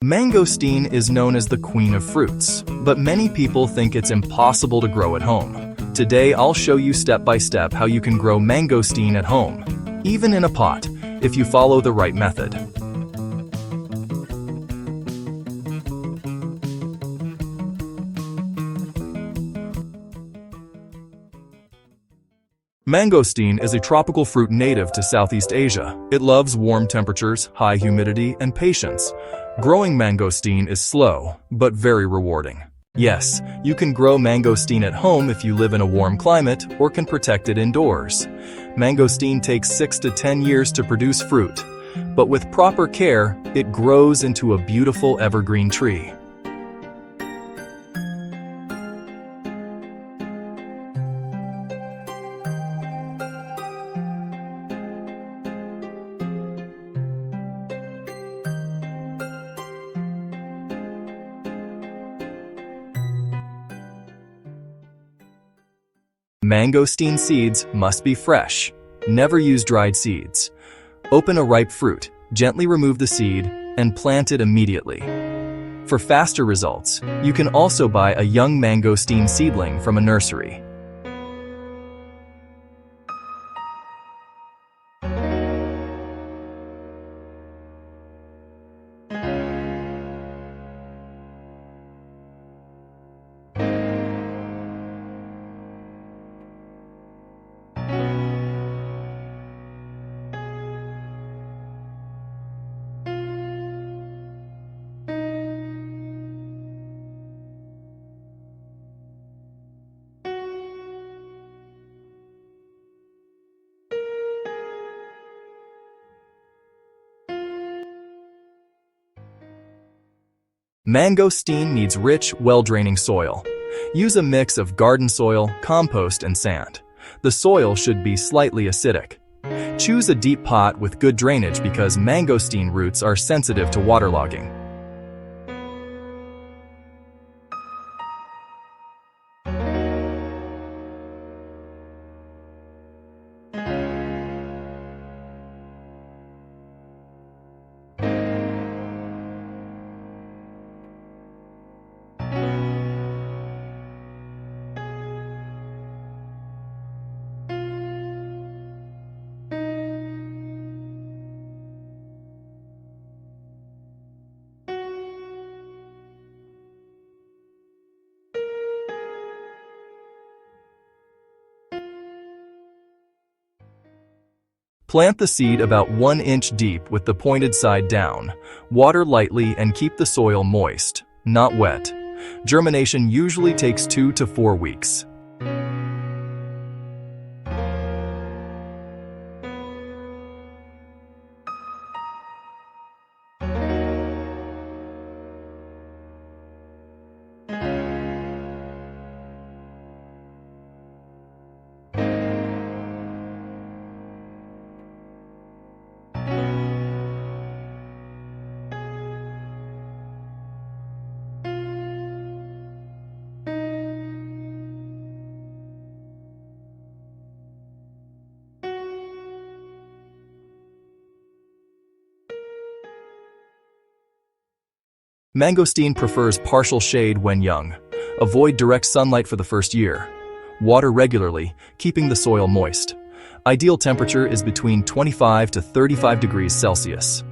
Mangosteen is known as the queen of fruits, but many people think it's impossible to grow at home. Today I'll show you step by step how you can grow mangosteen at home, even in a pot, if you follow the right method. Mangosteen is a tropical fruit native to Southeast Asia. It loves warm temperatures, high humidity, and patience. Growing mangosteen is slow, but very rewarding. Yes, you can grow mangosteen at home if you live in a warm climate or can protect it indoors. Mangosteen takes 6 to 10 years to produce fruit, but with proper care, it grows into a beautiful evergreen tree. Mangosteen seeds must be fresh. Never use dried seeds. Open a ripe fruit, gently remove the seed, and plant it immediately. For faster results, you can also buy a young mangosteen seedling from a nursery. Mangosteen needs rich, well-draining soil. Use a mix of garden soil, compost, and sand. The soil should be slightly acidic. Choose a deep pot with good drainage because mangosteen roots are sensitive to waterlogging. Plant the seed about 1 inch deep with the pointed side down. Water lightly and keep the soil moist, not wet. Germination usually takes 2 to 4 weeks. Mangosteen prefers partial shade when young. Avoid direct sunlight for the first year. Water regularly, keeping the soil moist. Ideal temperature is between 25 to 35 degrees Celsius.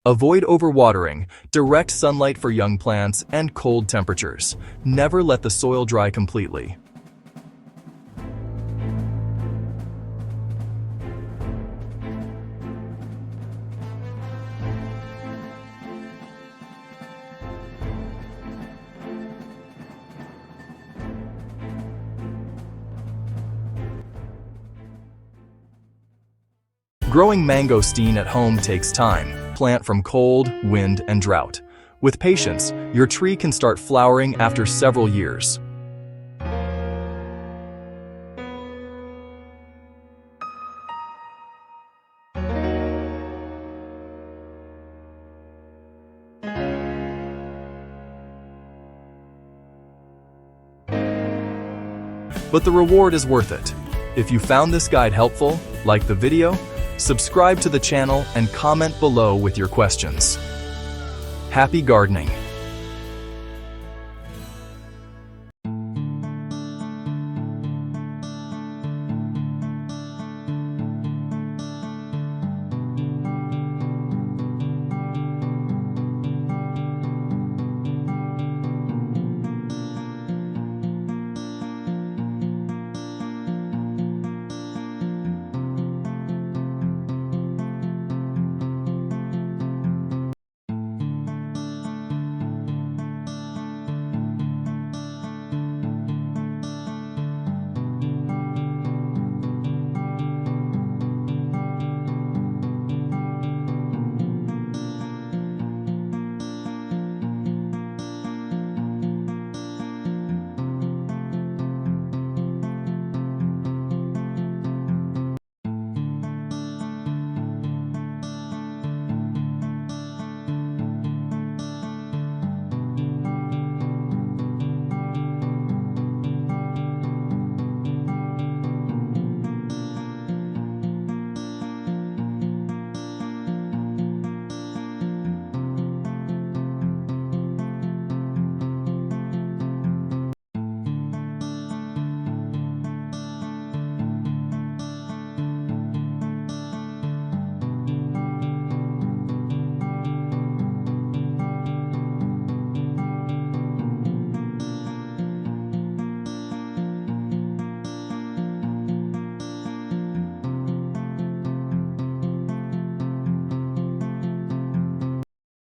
Avoid overwatering, direct sunlight for young plants, and cold temperatures. Never let the soil dry completely. Growing mangosteen at home takes time. Plant from cold, wind, and drought. With patience, your tree can start flowering after several years. But the reward is worth it. If you found this guide helpful, like the video, subscribe to the channel and comment below with your questions. Happy gardening!